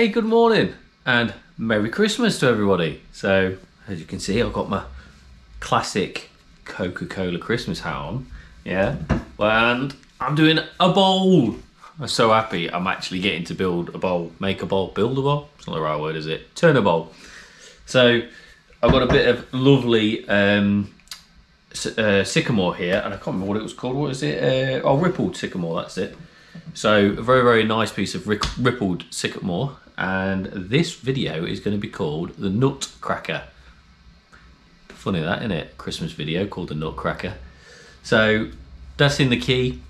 Hey, good morning and Merry Christmas to everybody. So, as you can see, I've got my classic Coca-Cola Christmas hat on, yeah, and I'm doing a bowl. I'm so happy I'm actually getting to build a bowl, make a bowl, build a bowl. It's not the right word, is it? Turn a bowl. So, I've got a bit of lovely sycamore here, and I can't remember what it was called. What is it? Oh, rippled sycamore, that's it. So, a very, very nice piece of rippled sycamore. And this video is going to be called the Nutcracker. Funny that, isn't it? Christmas video called the Nutcracker. So that's in the key.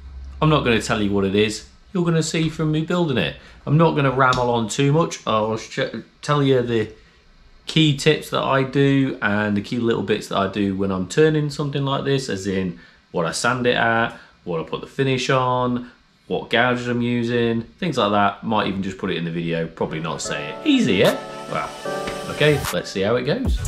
I'm not going to tell you what it is. You're going to see from me building it. I'm not going to ramble on too much. I'll tell you the key tips that I do and the key little bits that I do when I'm turning something like this, as in what I sand it at, what I put the finish on, what gouges I'm using, things like that. Might even just put it in the video, probably not say it. Easy, yeah? Well, okay, let's see how it goes.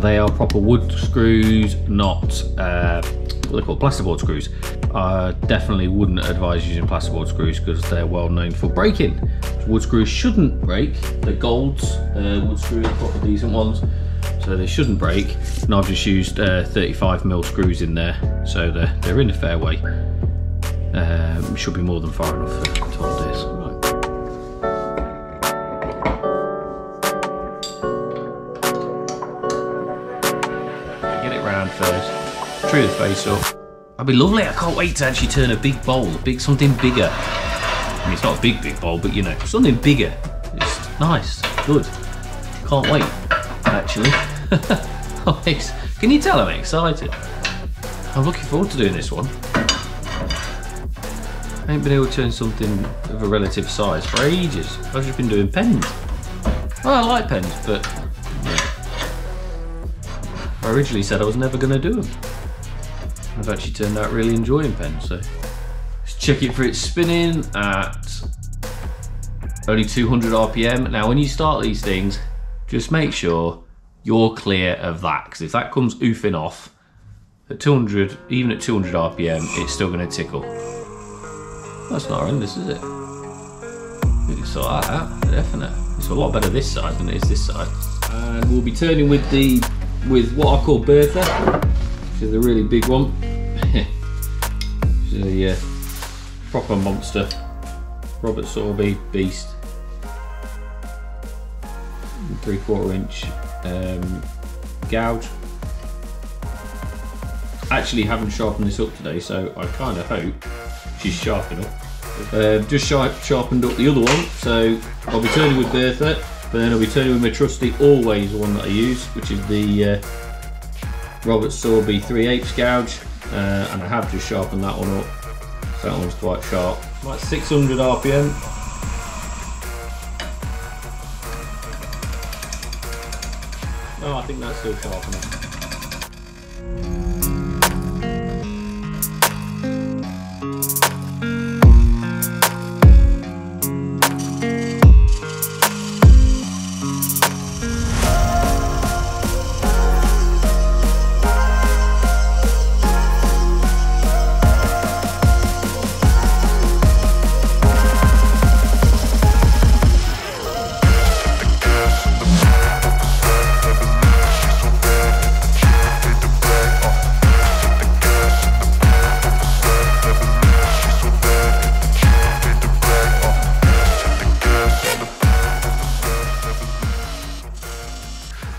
They are proper wood screws, not what they're called, plasterboard screws. I definitely wouldn't advise using plasterboard screws because they're well known for breaking. Wood screws shouldn't break. They're golds, wood screws, proper decent ones, so they shouldn't break. And I've just used 35mm screws in there, so they're in a fair way. Should be more than far enough to hold this. First, true the face up. That'd be lovely. I can't wait to actually turn a big bowl, something bigger. I mean, it's not a big bowl, but you know, something bigger. It's nice, good. Can't wait, actually. Can you tell I'm excited? I'm looking forward to doing this one. I ain't been able to turn something of a relative size for ages. I've just been doing pens. Well, I like pens, but I originally said I was never going to do them. I've actually turned out really enjoying pens, so let's check it for its spinning at only 200 RPM. Now when you start these things, just make sure you're clear of that, because if that comes oofing off at 200, even at 200 RPM, it's still going to tickle. That's not horrendous, is it? We can sort that out, definitely. It's a lot better this side than it is this side. And we'll be turning with what I call Bertha, which is a really big one. She's a proper monster. Robert-Sorby beast. 3/4 inch gouge. Actually haven't sharpened this up today, so I kind of hope she's sharp enough. Just sharpened up the other one, so I'll be turning with Bertha. But then I'll be turning with my trusty, always one that I use, which is the Robert-Sorby 3/8 gouge, and I have just sharpened that one up, so that one's quite sharp. Like 600 RPM. Oh, I think that's still sharp enough.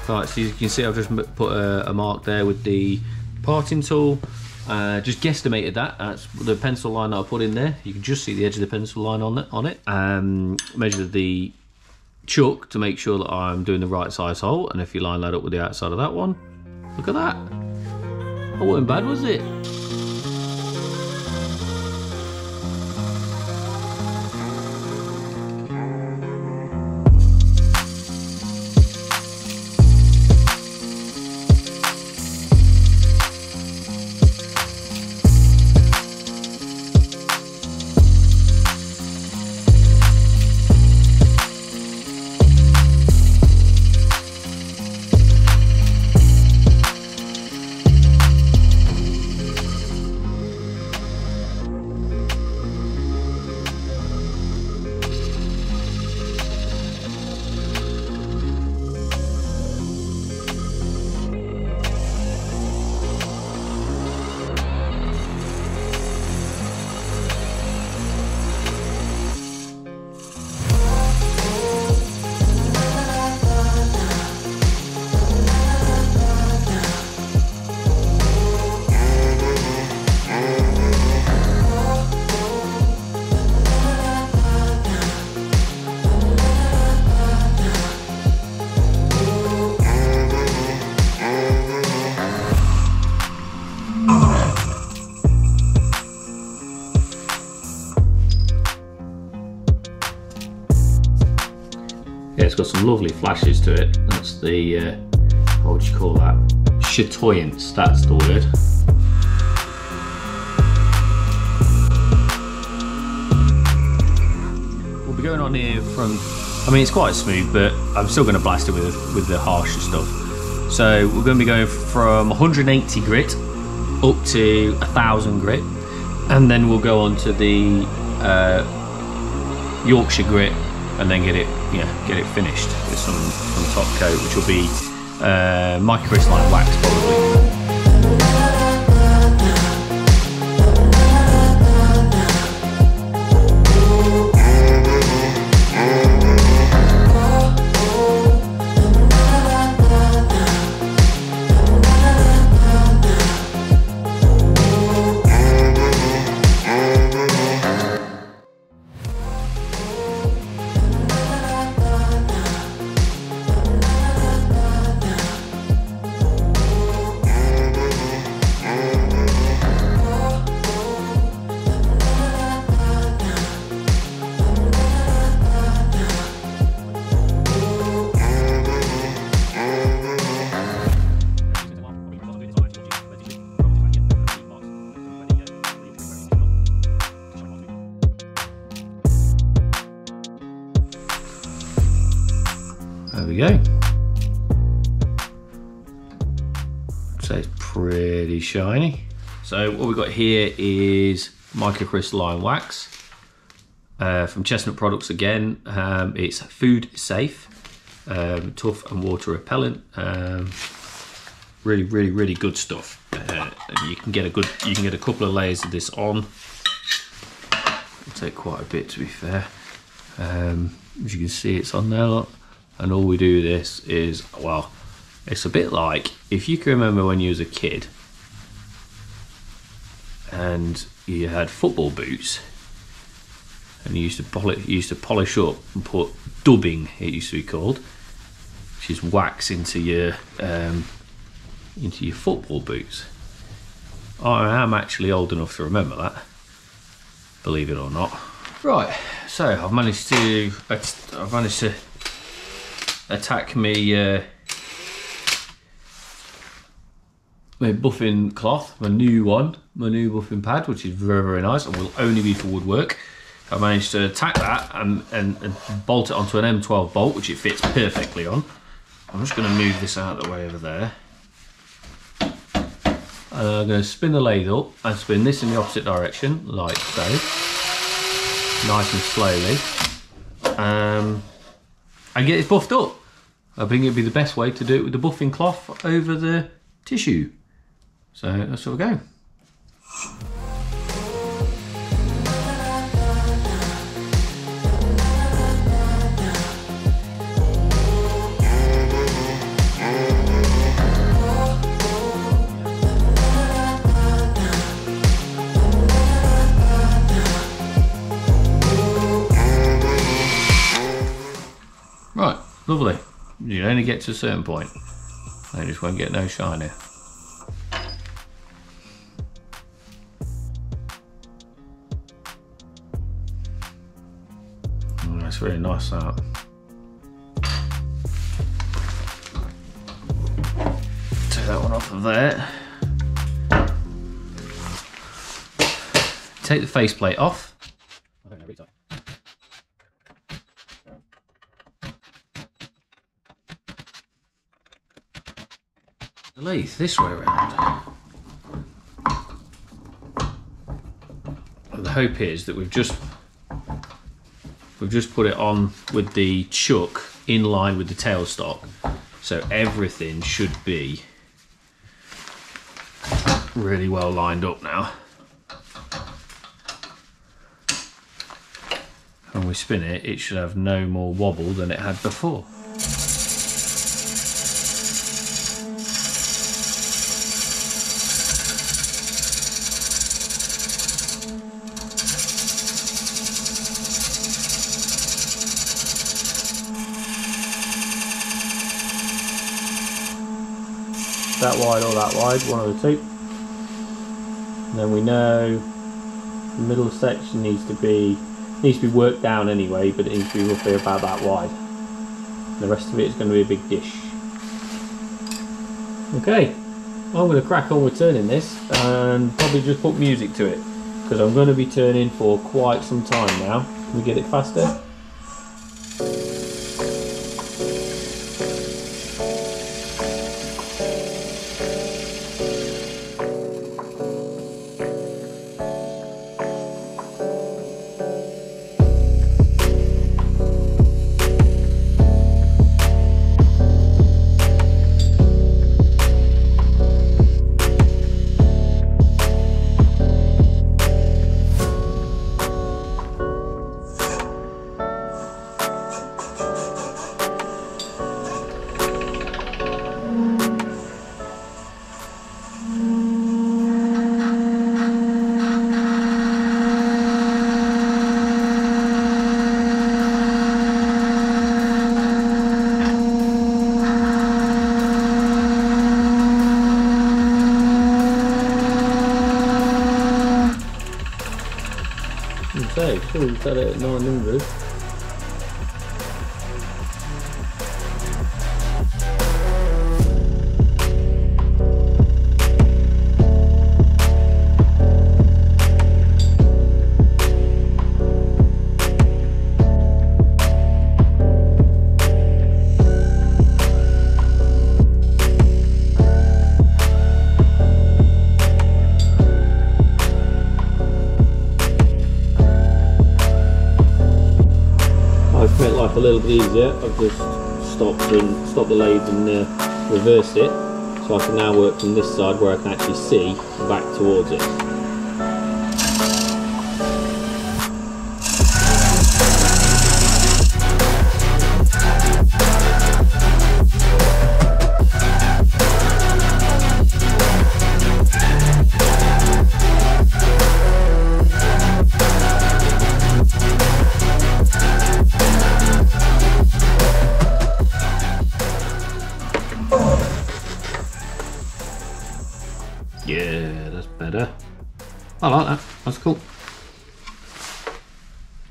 Right, so you can see I've just put a mark there with the parting tool. Just guesstimated that. That's the pencil line that I put in there. You can just see the edge of the pencil line on it. Measured the chuck to make sure that I'm doing the right size hole, and if you line that up with the outside of that one, look at that. That wasn't bad, was it? some lovely flashes to it. That's the, what would you call that? Chatoyance, that's the word. We'll be going on here from, I mean, it's quite smooth, but I'm still going to blast it with the harsher stuff. So we're going to be going from 180 grit up to 1000 grit, and then we'll go on to the Yorkshire grit, and then get it finished with some top coat, which will be microcrystalline wax probably. There we go. So it's pretty shiny. So what we've got here is microcrystalline wax from Chestnut Products again. It's food safe, tough and water repellent. Really good stuff. And you can get a couple of layers of this on. It'll take quite a bit, to be fair. As you can see, it's on there, look. And all we do this is, well, it's a bit like, if you can remember when you was a kid and you had football boots and you used to polish up and put dubbing, it used to be called, which is wax into your football boots. I am actually old enough to remember that, believe it or not. Right, so I've managed to attack me my buffing cloth, my new buffing pad, which is very nice and will only be for woodwork. I managed to attack that and bolt it onto an M12 bolt, which it fits perfectly on. I'm just going to move this out of the way over there. And I'm going to spin the lathe up and spin this in the opposite direction, like so. Nice and slowly. And get it buffed up. I think it'd be the best way to do it with the buffing cloth over the tissue. So let's have a go. Right, lovely. You only get to a certain point. I just won't get no shiner. That's really nice, that. Take that one off of there. Take the faceplate off. The lathe this way around. And the hope is that we've just put it on with the chuck in line with the tailstock, so everything should be really well lined up now. When we spin it, it should have no more wobble than it had before. That wide or that wide, one of the two. And then we know the middle section needs to be worked down anyway, but it needs to be roughly about that wide. The rest of it is going to be a big dish. Okay, I'm going to crack on with turning this and probably just put music to it, because I'm going to be turning for quite some time now. Can we get it faster? So, cool, set it at 900. Life a little bit easier. I've just stopped the lathe and reversed it, so I can now work from this side where I can actually see back towards it. Yeah, that's better. I like that. That's cool.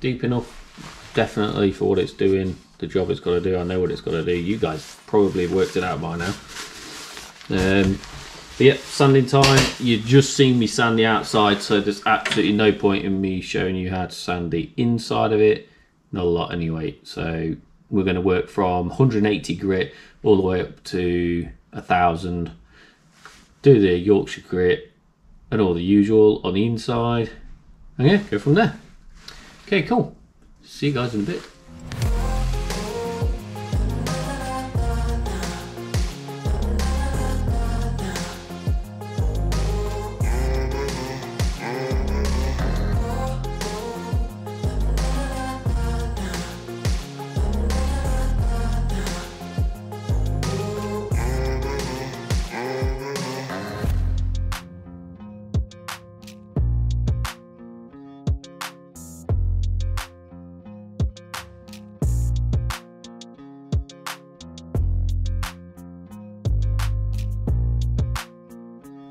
Deep enough, definitely, for what it's doing, the job it's got to do. I know what it's got to do. You guys probably have worked it out by now. But yeah, sanding time. You've just seen me sand the outside, so there's absolutely no point in me showing you how to sand the inside of it. Not a lot anyway. So we're going to work from 180 grit all the way up to 1000. Do the Yorkshire grit and all the usual on the inside, and yeah, go from there. Okay, cool. See you guys in a bit.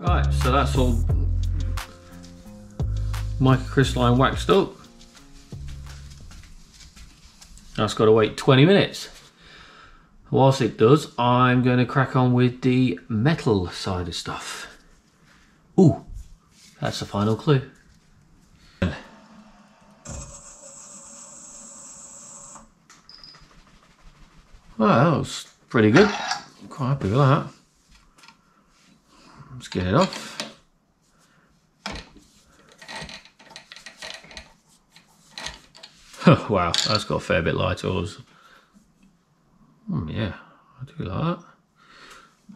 Right, so that's all microcrystalline waxed up. That's got to wait 20 minutes. Whilst it does, I'm going to crack on with the metal side of stuff. Ooh, that's the final clue. Well, that was pretty good. I'm quite happy with that. Let's get it off. Wow, that's got a fair bit lighter. Yeah, I do like that.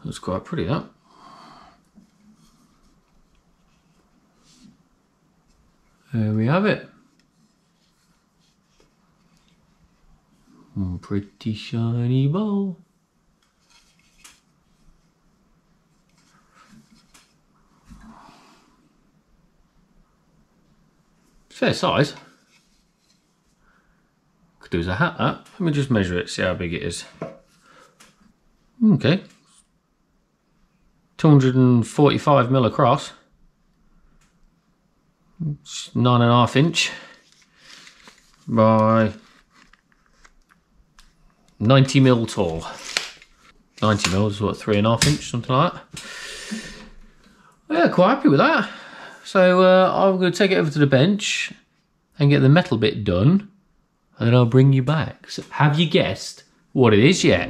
That's quite pretty, that. There we have it. Pretty shiny bowl. Fair size. Could do as a hat, that. Let me just measure it, see how big it is. Okay. 245mm across. It's 9.5 inch by 90mm tall. 90mm is what, 3.5 inch, something like that. Yeah, quite happy with that. So I'm going to take it over to the bench and get the metal bit done, and then I'll bring you back. So have you guessed what it is yet?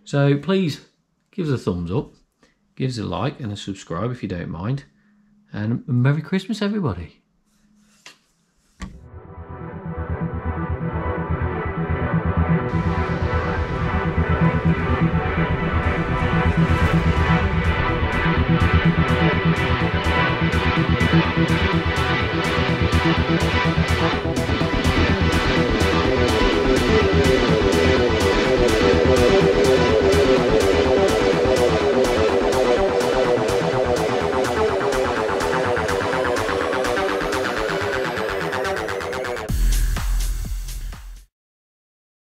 So please give us a thumbs up, give us a like and a subscribe if you don't mind, and Merry Christmas everybody.